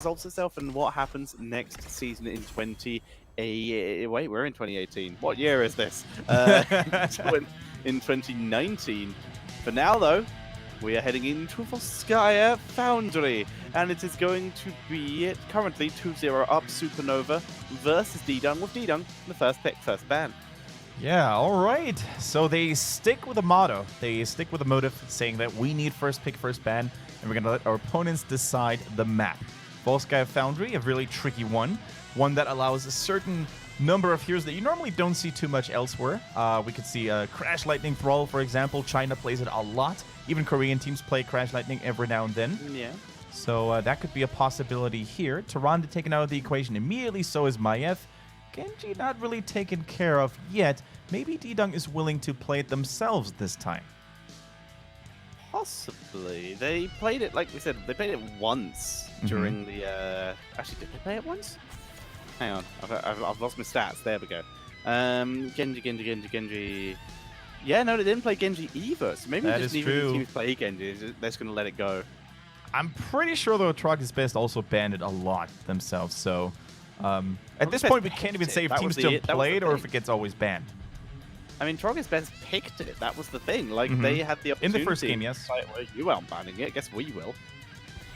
resolves itself and what happens next season in wait, we're in 2018. What year is this? In 2019. For now, though, we are heading into Volskaya Foundry, and it is going to be currently 2-0 up Supernova versus Ddung, with Ddung the first pick, first ban. Yeah, all right. So they stick with a motto. They stick with a motive saying that we need first pick, first ban, and we're going to let our opponents decide the map. Volskaya Foundry, a really tricky one that allows a certain number of heroes that you normally don't see too much elsewhere. We could see Crash Lightning Thrall, for example. China plays it a lot. Even Korean teams play Crash Lightning every now and then. Yeah. So that could be a possibility here. Tyrande taken out of the equation immediately, so is Maiev. Genji not really taken care of yet. Maybe Ddung is willing to play it themselves this time. Possibly. They played it, like we said, they played it once during the... Actually, did they play it once? Hang on, I've lost my stats. There we go. Genji. Yeah, no, they didn't play Genji either. So maybe they just need to play Genji. They're just going to let it go. I'm pretty sure the Atrok is best also banned it a lot themselves. So at this point, we can't even say if teams still play it or if it gets always banned. I mean, Trogg's best picked it. That was the thing. Like, they had the opportunity. In the first game, yes. Like, well, you aren't banning it. I guess we will.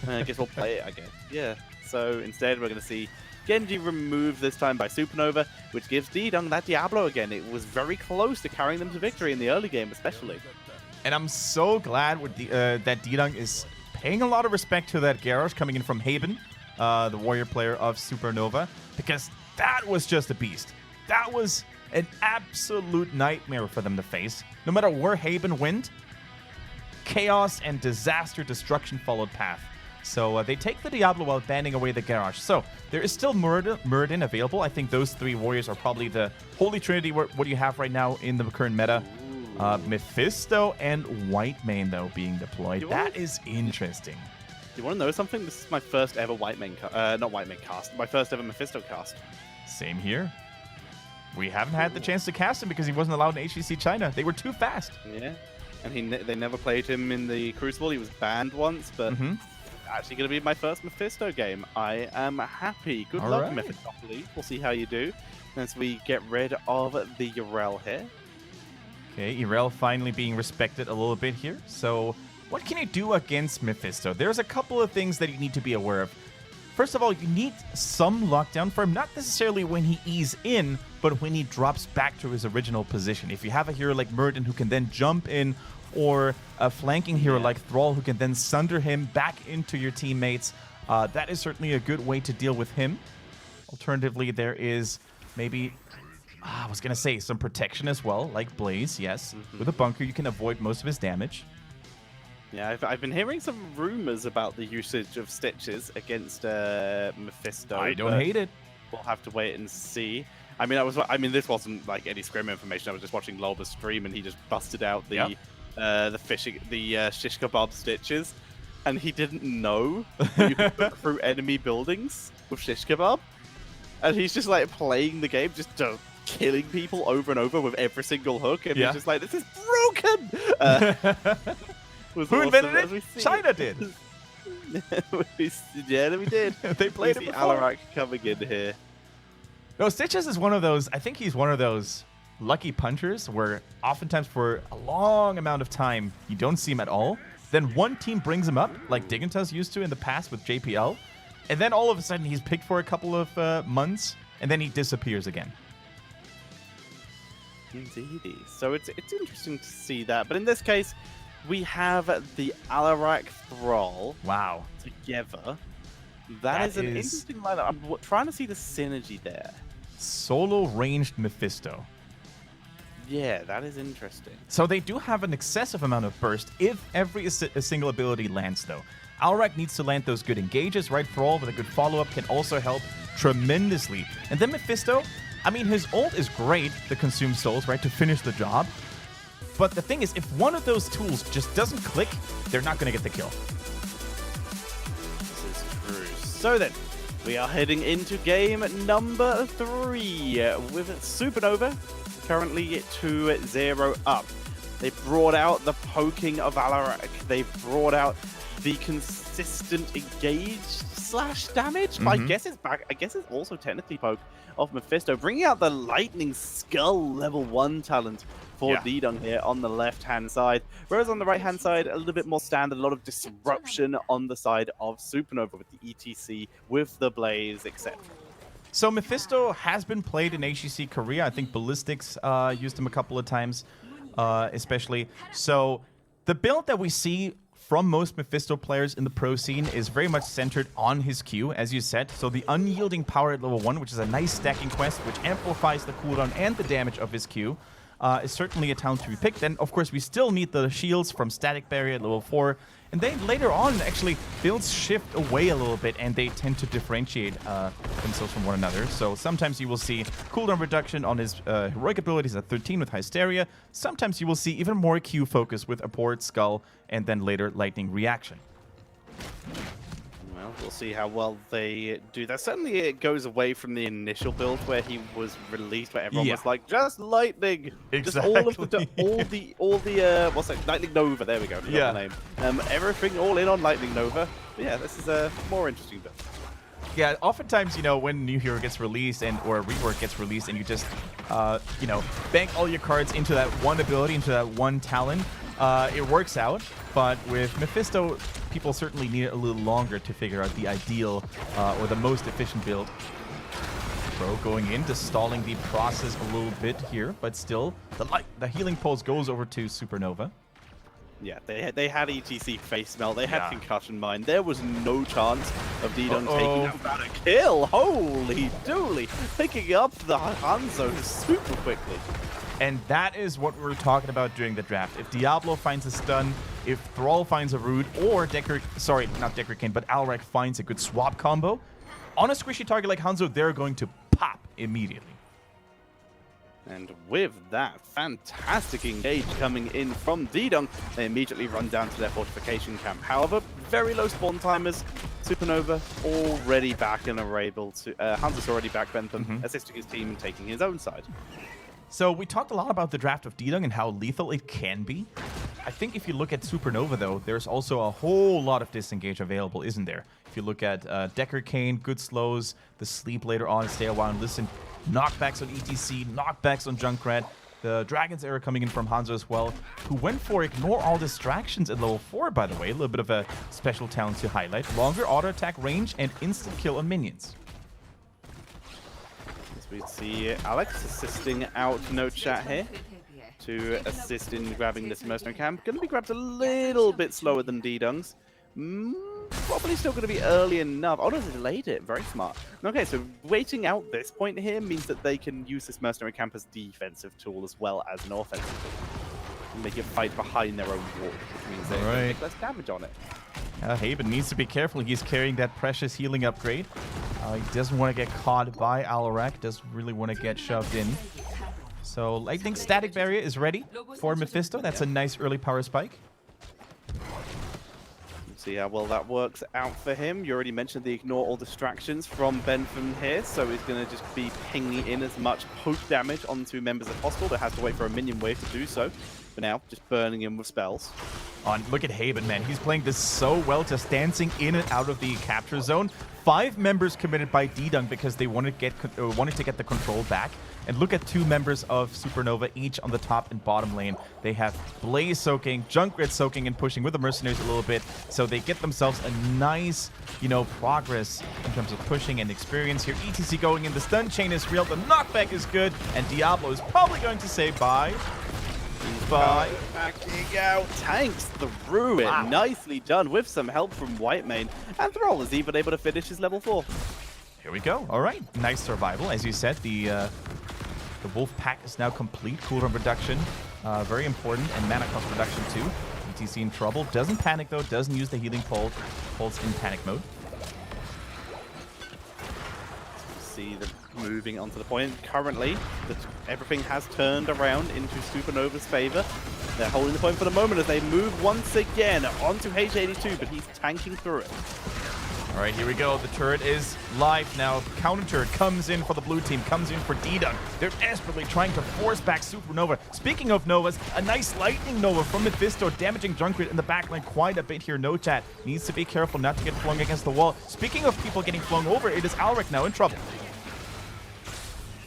I guess we'll play it, I guess. Yeah. So instead, we're going to see Genji removed this time by Supernova, which gives Ddung that Diablo again. It was very close to carrying them to victory in the early game, especially. And I'm so glad with that Ddung is paying a lot of respect to that Garrosh coming in from Haben, the warrior player of Supernova, because that was just a beast. That was an absolute nightmare for them to face. No matter where Haben went, chaos and disaster destruction followed path. So they take the Diablo while banning away the Garrosh. So there is still Muradin available. I think those three warriors are probably the holy trinity what you have right now in the current meta. Mephisto and Whitemane, though, being deployed. That is interesting. You want to know something? This is my first ever Whitemane, not Whitemane cast, my first ever Mephisto cast. Same here. We haven't had the chance to cast him because he wasn't allowed in HGC China. They were too fast. Yeah, and they never played him in the Crucible. He was banned once, but actually going to be my first Mephisto game. I am happy. Good luck, Mephistopheles. We'll see how you do as we get rid of the Yrel here. Okay, Yrel finally being respected a little bit here. So what can you do against Mephisto? There's a couple of things that you need to be aware of. First of all, you need some lockdown for him, not necessarily when he eases in, but when he drops back to his original position. If you have a hero like Muradin who can then jump in, or a flanking hero like Thrall who can then sunder him back into your teammates, that is certainly a good way to deal with him. Alternatively, there is maybe, I was going to say, some protection as well, like Blaze, yes. With a bunker, you can avoid most of his damage. Yeah, I've been hearing some rumors about the usage of Stitches against Mephisto. I don't hate it. We'll have to wait and see. I mean, this wasn't like any scrim information. I was just watching Lolba's stream, and he just busted out the shish kebab Stitches, and he didn't know that you could look through enemy buildings with shish kebab, and he's just like playing the game, just killing people over and over with every single hook, and he's just like, this is broken. Who invented it? China did. Yeah, we did. They played it before. Alarak coming in here. No, Stitches is one of those, I think he's one of those lucky punchers where oftentimes for a long amount of time you don't see him at all. Then one team brings him up, like Digantas used to in the past with JPL, and then all of a sudden he's picked for a couple of months, and then he disappears again. Indeedy. So it's interesting to see that, but in this case, we have the Alarak Thrall together. That is an interesting lineup. I'm trying to see the synergy there. Solo ranged Mephisto. Yeah, that is interesting. So they do have an excessive amount of burst if every single ability lands, though. Alarak needs to land those good engages, right? Thrall with a good follow-up can also help tremendously. And then Mephisto, I mean, his ult is great, the Consume Souls, right, to finish the job. But the thing is, if one of those tools just doesn't click, they're not going to get the kill. This is true. So then, we are heading into game number 3 with Supernova currently 2-0 up. They brought out the poking of Alarak. They brought out the consistent engage slash damage. But I guess it's back. I guess it's also technically poke of Mephisto, bringing out the Lightning Skull level 1 talent for Ddung here on the left-hand side. Whereas on the right-hand side, a little bit more standard, a lot of disruption on the side of Supernova with the ETC, with the Blaze, etc. So Mephisto has been played in HGC Korea. I think Ballistics used him a couple of times, especially. So the build that we see from most Mephisto players in the pro scene is very much centered on his Q, as you said. So the Unyielding Power at level 1, which is a nice stacking quest, which amplifies the cooldown and the damage of his Q, is certainly a talent to be picked. Then, of course, we still need the shields from Static Barrier at level 4. And then later on, actually, builds shift away a little bit, and they tend to differentiate themselves from one another. So sometimes you will see cooldown reduction on his heroic abilities at 13 with Hysteria. Sometimes you will see even more Q focus with Abhorred Skull, and then later Lightning Reaction. Well, we'll see how well they do that. Certainly it goes away from the initial build where he was released, where everyone was like, just Lightning! Exactly. Just all the what's that? Lightning Nova, there we go, the name. Everything all in on Lightning Nova. But yeah, this is a more interesting build. Yeah, oftentimes, you know, when new hero gets released or a rework gets released and you just, you know, bank all your cards into that one ability, into that one talent, it works out. But with Mephisto, people certainly need it a little longer to figure out the ideal or the most efficient build. Bro going in, just stalling the process a little bit here, but still, the healing pulse goes over to Supernova. Yeah, they had ETC face melt, they had concussion mine. There was no chance of Ddung taking out a kill. Holy dooly! Picking up the Hanzo super quickly. And that is what we were talking about during the draft. If Diablo finds a stun, if Thrall finds a root, or not Decker Kane, but Alrek finds a good swap combo, on a squishy target like Hanzo, they're going to pop immediately. And with that fantastic engage coming in from Ddung, they immediately run down to their fortification camp. However, very low spawn timers. Supernova already back and are able to... Hanzo's already back, Bentham, assisting his team and taking his own side. So we talked a lot about the draft of Ddung and how lethal it can be. I think if you look at Supernova, though, there's also a whole lot of disengage available, isn't there? If you look at Decker Kane, good slows, the sleep later on, stay a while and listen, knockbacks on ETC, knockbacks on Junkrat, the Dragon's Era coming in from Hanzo as well, who went for Ignore All Distractions at level 4, by the way, a little bit of a special talent to highlight. Longer auto attack range and instant kill on minions. We see Alex assisting out No Chat here to assist in grabbing this mercenary camp. Going to be grabbed a little bit slower than Ddung's. Probably still going to be early enough. Oh no, they delayed it. Very smart. Okay, so waiting out this point here means that they can use this mercenary camp as defensive tool as well as an offensive tool. And make it fight behind their own wall, which means they can take less damage on it. Haven needs to be careful. He's carrying that precious healing upgrade. He doesn't want to get caught by Alarak. Doesn't really want to get shoved in. So Lightning Static Barrier is ready for Mephisto. That's a nice early power spike. See how well that works out for him. You already mentioned the Ignore All Distractions from Bentham here, so he's going to just be pinging in as much poke damage onto members as possible. They have to wait for a minion wave to do so. For now, just burning him with spells. Look at Haven, man. He's playing this so well, just dancing in and out of the capture zone. 5 members committed by Ddung because they wanted to get the control back. And look at 2 members of Supernova, each on the top and bottom lane. They have Blaze soaking, Junkrat soaking and pushing with the mercenaries a little bit. So they get themselves a nice, you know, progress in terms of pushing and experience here. ETC going in, the stun chain is real, the knockback is good, and Diablo is probably going to say bye. Backing out, tanks through it. Wow. Nicely done with some help from Whitemane. And Thrall is even able to finish his level 4. Here we go. All right. Nice survival. As you said, the Wolf Pack is now complete. Cooldown reduction, very important, and mana cost reduction too. ETC in trouble. Doesn't panic though. Doesn't use the healing pulse in panic mode. See them moving onto the point. Currently, everything has turned around into Supernova's favor. They're holding the point for the moment as they move once again onto H82, but he's tanking through it. All right, here we go. The turret is live now. Counter turret comes in for the blue team, comes in for Ddung. They're desperately trying to force back Supernova. Speaking of Novas, a nice lightning Nova from Mephisto, damaging Junkrat in the backline quite a bit here. No chat. Needs to be careful not to get flung against the wall. Speaking of people getting flung over, it is Alric now in trouble.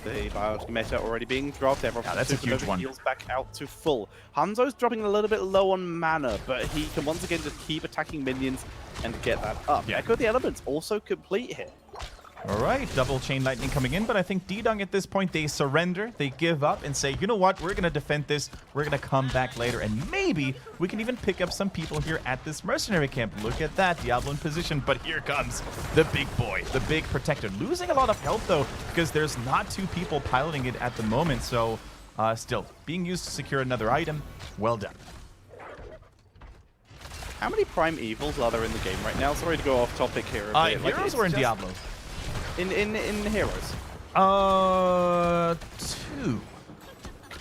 The biological meta already being dropped. Everyone that's a huge one. Heals back out to full. Hanzo's dropping a little bit low on mana, but he can once again just keep attacking minions and get that up. Yeah. Echo the Elements also complete here. All right, double chain lightning coming in, but I think Ddung at this point, they surrender, they give up and say, you know what, we're going to defend this, we're going to come back later, and maybe we can even pick up some people here at this mercenary camp. Look at that, Diablo in position, but here comes the big boy, the big protector. Losing a lot of health, though, because there's not two people piloting it at the moment, so still, being used to secure another item, well done. How many Prime Evils are there in the game right now? Sorry to go off topic here a bit. In Heroes or in Diablo? In Heroes. 2.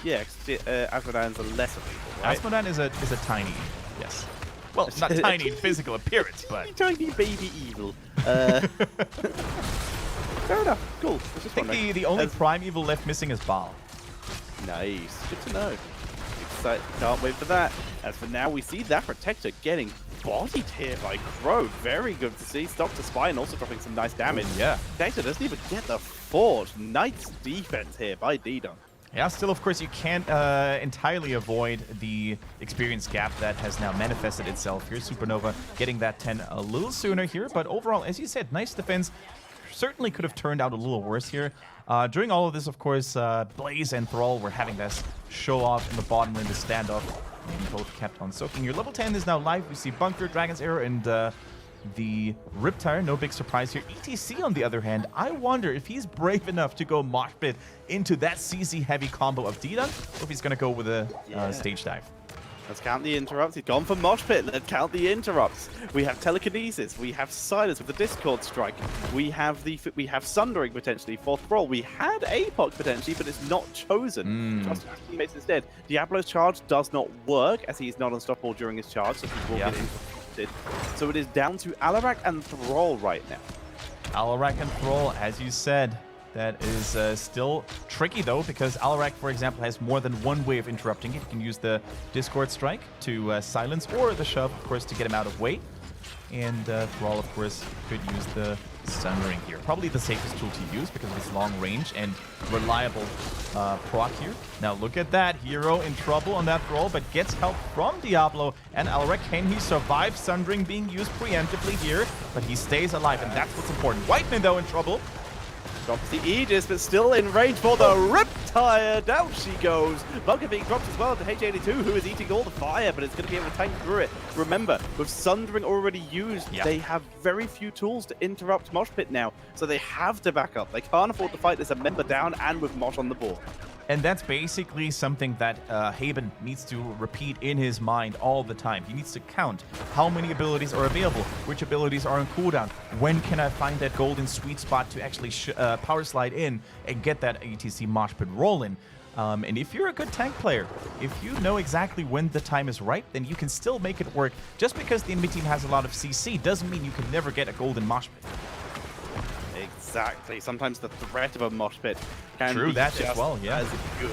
Yeah, Asmodan's a lesser evil, right? Asmodan is a tiny, yes. Well, not tiny in physical appearance, but tiny baby evil. Fair enough. Cool. I think the only Prime Evil left missing is Baal. Nice. Good to know. Excited. Can't wait for that. As for now, we see that Protector getting bodied here by Crow. Very good to see. Stop to Spine also dropping some nice damage. Yeah. Protector doesn't even get the Forge. Nice defense here by Ddung. Yeah, still, of course, you can't entirely avoid the experience gap that has now manifested itself here. Supernova getting that 10 a little sooner here, but overall, as you said, nice defense. Certainly could have turned out a little worse here. During all of this, of course, Blaze and Thrall were having this show off in the bottom lane, the standoff, and both kept on soaking here. Level 10 is now live. We see Bunker, Dragon's Arrow, and the Riptire. No big surprise here. ETC, on the other hand, I wonder if he's brave enough to go mosh pit into that CC-heavy combo of Ddung, or if he's going to go with a stage dive. Let's count the interrupts. He's gone for Mosh Pit. Let's count the interrupts. We have Telekinesis. We have Silence with the Discord Strike. We have Sundering potentially for Thrall. We had APOC potentially, but it's not chosen. Just his teammates instead. Diablo's charge does not work as he's not unstoppable during his charge, so he will get interrupted. So it is down to Alarak and Thrall right now. Alarak and Thrall, as you said. That is still tricky, though, because Alarak, for example, has more than one way of interrupting it. You can use the Discord Strike to silence, or the Shove, of course, to get him out of way. And Thrall, of course, could use the Sundering here. Probably the safest tool to use because of its long range and reliable proc here. Now, look at that. Hero in trouble on that Thrall, but gets help from Diablo and Alarak. Can he survive Sundering being used preemptively here? But he stays alive, and that's what's important. Whiteman, though, in trouble. Drops the Aegis, but still in range for the Riptire. Down she goes. Bunker being dropped as well to H82, who is eating all the fire, but it's going to be able to tank through it. Remember, with Sundering already used, they have very few tools to interrupt Mosh Pit now, so they have to back up. They can't afford to fight this a member down and with Mosh on the board. And that's basically something that Haben needs to repeat in his mind all the time. He needs to count how many abilities are available, which abilities are on cooldown, when can I find that golden sweet spot to actually power slide in and get that ATC mosh pit rolling. And if you're a good tank player, if you know exactly when the time is right, then you can still make it work. Just because the enemy team has a lot of CC doesn't mean you can never get a golden mosh pit. Exactly. Sometimes the threat of a mosh pit can be that just as well, as good.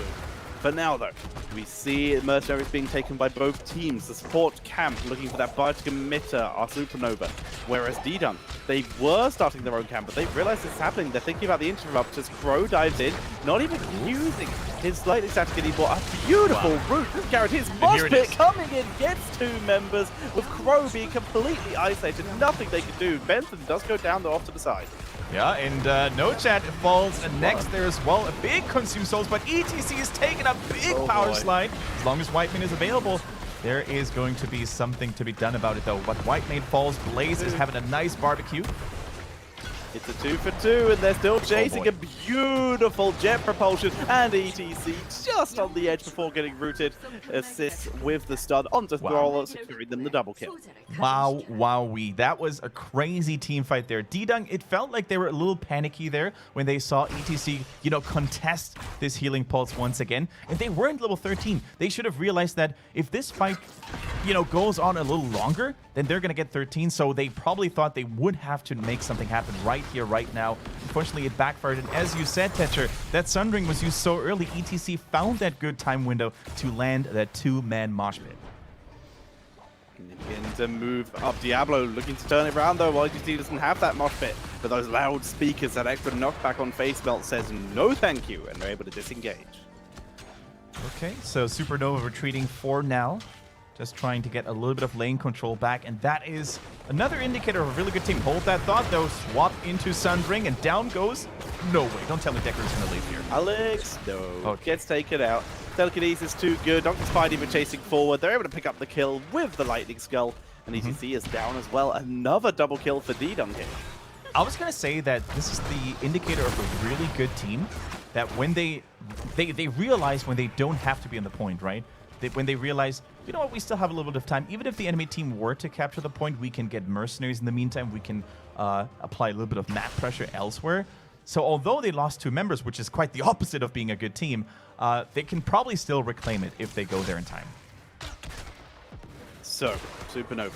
For now, though, we see mercenaries being taken by both teams. The support camp looking for that biological emitter, our Supernova. Whereas Ddung, they were starting their own camp, but they've realized it's happening. They're thinking about the interrupt as Crow dives in, not even using his slightly static anymore. A beautiful route. This guarantees mosh pit coming in, gets 2 members, with Crow being completely isolated. Nothing they can do. Benson does go down, though, off to the side. Yeah, and No Chat falls next there as well. A big Consume Souls, but ETC is taking a big power slide. As long as Whiteman is available, there is going to be something to be done about it, though. But Whiteman falls. Blaze is having a nice barbecue. It's a 2 for 2, and they're still chasing a beautiful jet propulsion, and ETC just on the edge before getting rooted. Assists with the stun onto Thrall, securing them the double kill. Wow, wowee. That was a crazy team fight there. Ddung, it felt like they were a little panicky there when they saw ETC, you know, contest this healing pulse once again. And they weren't level 13. They should have realized that if this fight you know, goes on a little longer, then they're going to get 13. So they probably thought they would have to make something happen right here, right now. Unfortunately, it backfired. And as you said, Tetcher, that Sundering was used so early. ETC found that good time window to land that 2-man mosh pit. Begin to move up. Diablo looking to turn it around though. YGC doesn't have that mosh pit, but those loud speakers, that extra knockback on face melt says no thank you, and they're able to disengage. Okay, so Supernova retreating for now. Just trying to get a little bit of lane control back, and that is another indicator of a really good team. Hold that thought though, swap into Sundering, and down goes... No way, don't tell me Decker's gonna leave here. Alex, no. Okay. Gets taken out. Telekinesis too good. Dr. Spidey were chasing forward. They're able to pick up the kill with the Lightning Skull, and ETC is down as well. Another double kill for Ddung here. I was gonna say that this is the indicator of a really good team, that when they realize when they don't have to be on the point, right? When they realize, you know what, we still have a little bit of time. Even if the enemy team were to capture the point, we can get mercenaries in the meantime. We can apply a little bit of map pressure elsewhere. So although they lost 2 members, which is quite the opposite of being a good team, they can probably still reclaim it if they go there in time. So, Supernova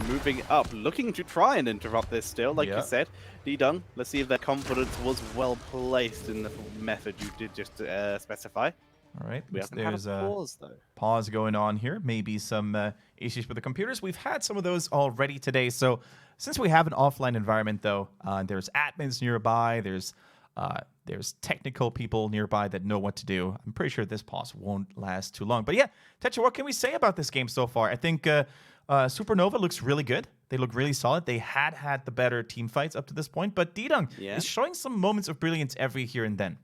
moving up, looking to try and interrupt this still, like you said. Ddung, let's see if their confidence was well placed in the method you did just specify. All right, there's a pause, though. Pause going on here. Maybe some issues with the computers. We've had some of those already today. So since we have an offline environment, though, there's admins nearby. There's technical people nearby that know what to do. I'm pretty sure this pause won't last too long. But yeah, Tetcher, what can we say about this game so far? I think Supernova looks really good. They look really solid. They had the better team fights up to this point. But Ddung is showing some moments of brilliance every here and then.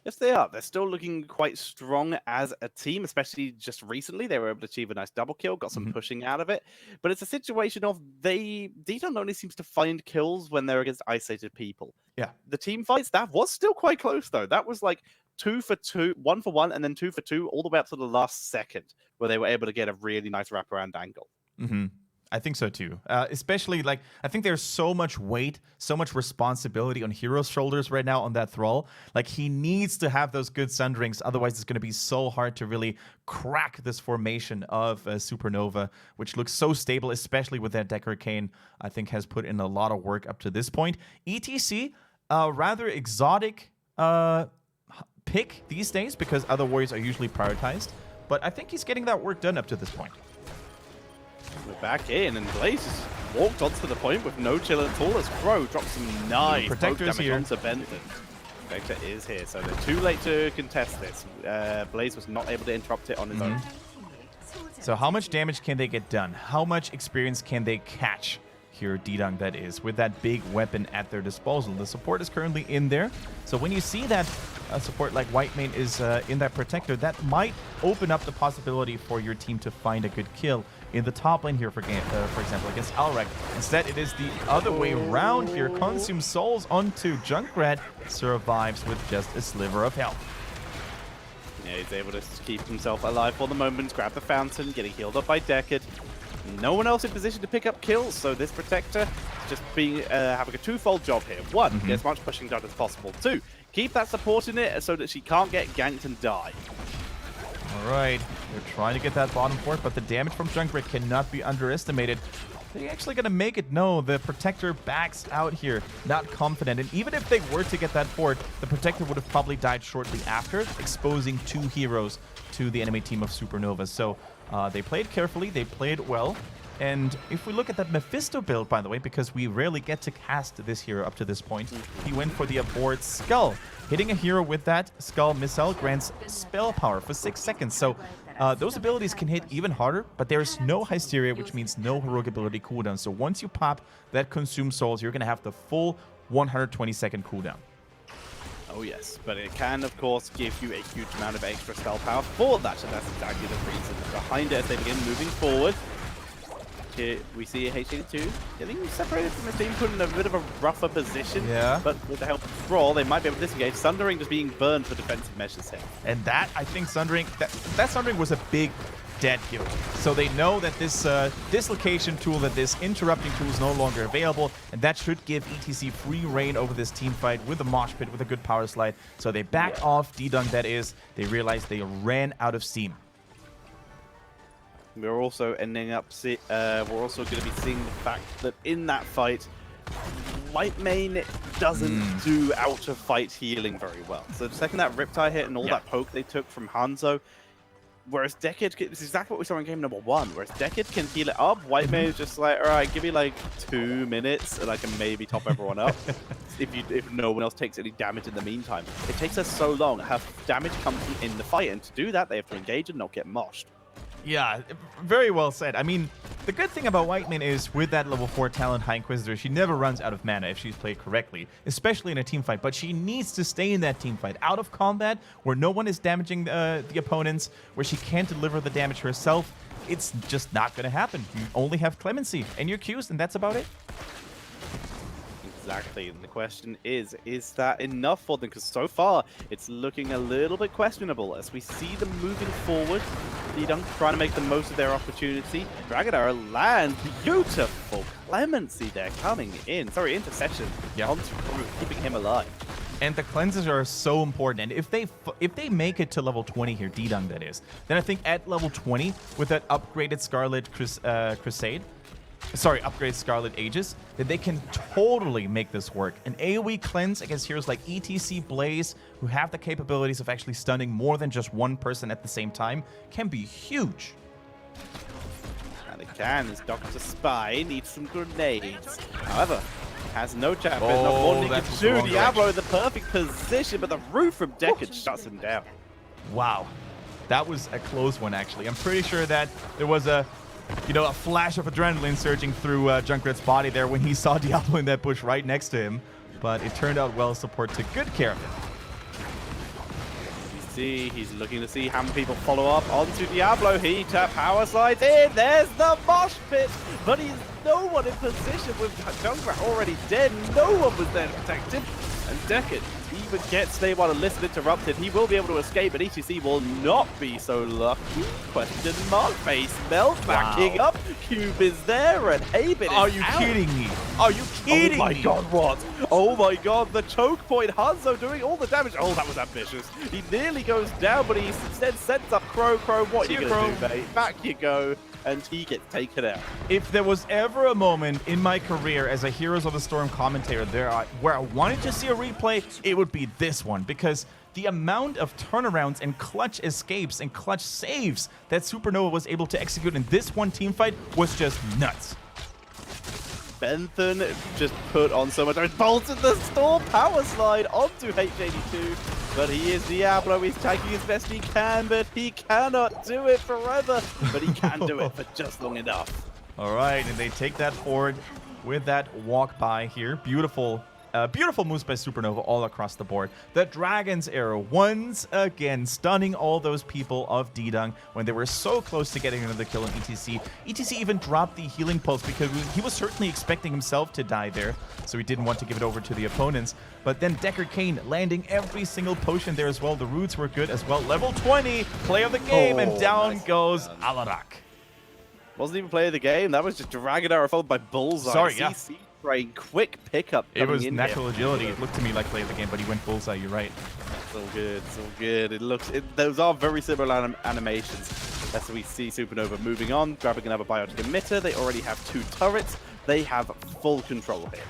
Yes, they are. They're still looking quite strong as a team, especially just recently. They were able to achieve a nice double kill, got some pushing out of it. But it's a situation of Ddung only seems to find kills when they're against isolated people. Yeah. The team fights, that was still quite close, though. That was like 2 for 2, 1 for 1, and then 2 for 2, all the way up to the last second, where they were able to get a really nice wraparound angle. I think so too. Especially, like, I think there's so much weight, so much responsibility on Hero's shoulders right now on that Thrall. Like, he needs to have those good Sunderings, otherwise it's going to be so hard to really crack this formation of Supernova, which looks so stable, especially with that Decker Kane, I think has put in a lot of work up to this point. ETC, rather exotic pick these days because other warriors are usually prioritized, but I think he's getting that work done up to this point. We're back in, and Blaze just walked onto the point with no chill at all as Crow drops some nice Protector is here. onto Benton. Protector is here, so they're too late to contest this. Blaze was not able to interrupt it on his own. So how much damage can they get done? How much experience can they catch here, Ddung, that is, with that big weapon at their disposal? The support is currently in there. So when you see that support like Whitemane is in that Protector, that might open up the possibility for your team to find a good kill in the top lane here, for example, against Alrek. Instead, it is the other way around here. Consume Souls onto Junkrat, survives with just a sliver of health. Yeah, he's able to keep himself alive for the moment, grab the fountain, getting healed up by Deckard. No one else in position to pick up kills, so this Protector just being having a twofold job here. One, get as much pushing done as possible. 2, keep that support in it so that she can't get ganked and die. All right, they're trying to get that bottom fort, but the damage from Junkrat cannot be underestimated. They're actually going to make it. No, the Protector backs out here, not confident. And even if they were to get that fort, the Protector would have probably died shortly after, exposing 2 heroes to the enemy team of Supernova. So they played carefully, they played well. And if we look at that Mephisto build, by the way, because we rarely get to cast this hero up to this point, he went for the Abhorred Skull. Hitting a hero with that Skull missile grants spell power for 6 seconds. So those abilities can hit even harder, but there's no Hysteria, which means no heroic ability cooldown. So once you pop that Consume Souls, you're going to have the full 120-second cooldown. Oh yes, but it can, of course, give you a huge amount of extra spell power for that, and that's exactly the reason behind it as they begin moving forward. Here we see HG2 getting separated from the team, put in a bit of a rougher position. Yeah. But with the help of Thrall, they might be able to disengage. Sundering just being burned for defensive measures here. And that, I think, Sundering, that Sundering was a big dead kill. So they know that this dislocation tool, that this interrupting tool is no longer available, and that should give ETC free reign over this team fight with a mosh pit, with a good power slide. So they back off, Ddung that is. They realize they ran out of steam. We're also ending up we're also going to be seeing the fact that in that fight, Whitemane doesn't do out of fight healing very well. So the second that Riptide hit and all that poke they took from Hanzo, whereas Decade, this is exactly what we saw in game number 1, whereas Decade can heal it up, Whitemane is just like, alright, give me like 2 minutes and I can maybe top everyone up. If no one else takes any damage in the meantime. It takes us so long. Her damage comes in the fight, and to do that, they have to engage and not get moshed. Yeah, very well said. I mean, the good thing about Whitemane is with that level 4 talent, High Inquisitor, she never runs out of mana if she's played correctly, especially in a team fight. But she needs to stay in that team fight, out of combat, where no one is damaging the opponents, where she can't deliver the damage herself. It's just not going to happen. You only have Clemency and your Qs, and that's about it. Exactly, and the question is that enough for them? Because so far, it's looking a little bit questionable as we see them moving forward. Ddung trying to make the most of their opportunity. Dragonara lands beautiful Clemency there coming in. Sorry, intercession onto keeping him alive. And the cleanses are so important. And if they make it to level 20 here, Ddung that is, then I think at level 20 with that upgraded Scarlet upgrade Scarlet Aegis, that they can totally make this work. An AoE cleanse against heroes like ETC, Blaze, who have the capabilities of actually stunning more than just one person at the same time, can be huge. And it can, as Dr. Spy needs some grenades. However, has no chance. There's not one he can do. Diablo in the perfect position, but the roof from Decade shuts him down. Wow. That was a close one, actually. I'm pretty sure that there was a flash of adrenaline surging through Junkrat's body there when he saw Diablo in that bush right next to him. But it turned out well. Support took good care of him. You see, he's looking to see how many people follow up onto Diablo. He power slides in. There's the mosh pit. But he's no one in position with Junkrat already dead. No one was there to protect him. And Decade even gets they want to listen interrupted. He will be able to escape, but ETC will not be so lucky. Question mark. Face melt backing up. Cube is there, and Haben is Are you kidding me? Are you kidding me? Oh my god, what? Oh my god, the choke point. Hanzo doing all the damage. Oh, that was ambitious. He nearly goes down, but he instead sends up Crow. What are you going to do, mate? Back you go. And he gets taken out. If there was ever a moment in my career as a Heroes of the Storm commentator where I wanted to see a replay, it would be this one, because the amount of turnarounds and clutch escapes and clutch saves that Supernova was able to execute in this one team fight was just nuts. Bentham just put on so much. Bolted the Storm power slide onto H82. But he is Diablo. He's taking as best he can, but he cannot do it forever. But he can do it for just long enough. All right, and they take that forward with that walk by here. Beautiful. Beautiful moves by Supernova all across the board. The Dragon's Arrow once again stunning all those people of Ddung when they were so close to getting another kill on ETC. ETC even dropped the healing pulse because he was certainly expecting himself to die there, so he didn't want to give it over to the opponents. But then Deckard Cain landing every single potion there as well. The roots were good as well. Level 20, play of the game, and down goes Alarak. Wasn't even play of the game. That was just Dragon Arrow followed by Bullseye. Sorry, yeah. Brain, quick pickup. It was natural agility. It looked to me like play of the game, but he went bullseye. You're right. So good, so good. Those are very similar animations. As we see Supernova moving on, grabbing another biotic emitter. They already have 2 turrets. They have full control here.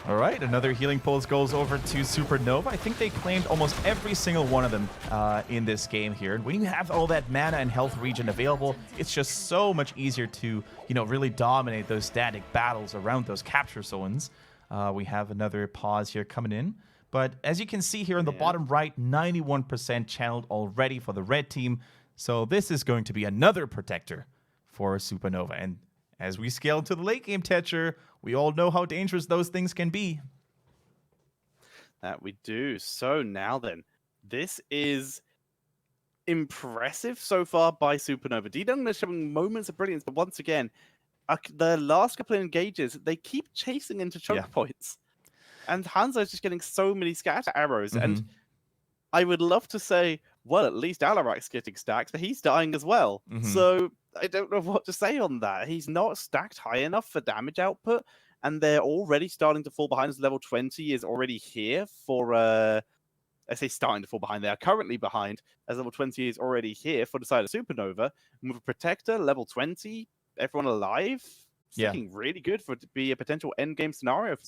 All right, another healing pulse goes over to Supernova. I think they claimed almost every single one of them in this game here. And when you have all that mana and health regen available, it's just so much easier to, really dominate those static battles around those capture zones. We have another pause here coming in. But as you can see here in the bottom right, 91% channeled already for the red team. So this is going to be another protector for Supernova. And as we scale to the late game, Tetcher, we all know how dangerous those things can be. That we do. So now then, this is impressive so far by Supernova. Ddung is showing moments of brilliance, but once again, the last couple of engages, they keep chasing into choke points. And Hanzo's just getting so many scatter arrows. And I would love to say, well, at least Alarak's getting stacked, but he's dying as well. So I don't know what to say on that. He's not stacked high enough for damage output, and they're already starting to fall behind as level 20 is already here for I say starting to fall behind. They are currently behind, as level 20 is already here for the side of Supernova. And with a Protector, level 20, everyone alive, it's Yeah. looking really good for it to be a potential endgame scenario for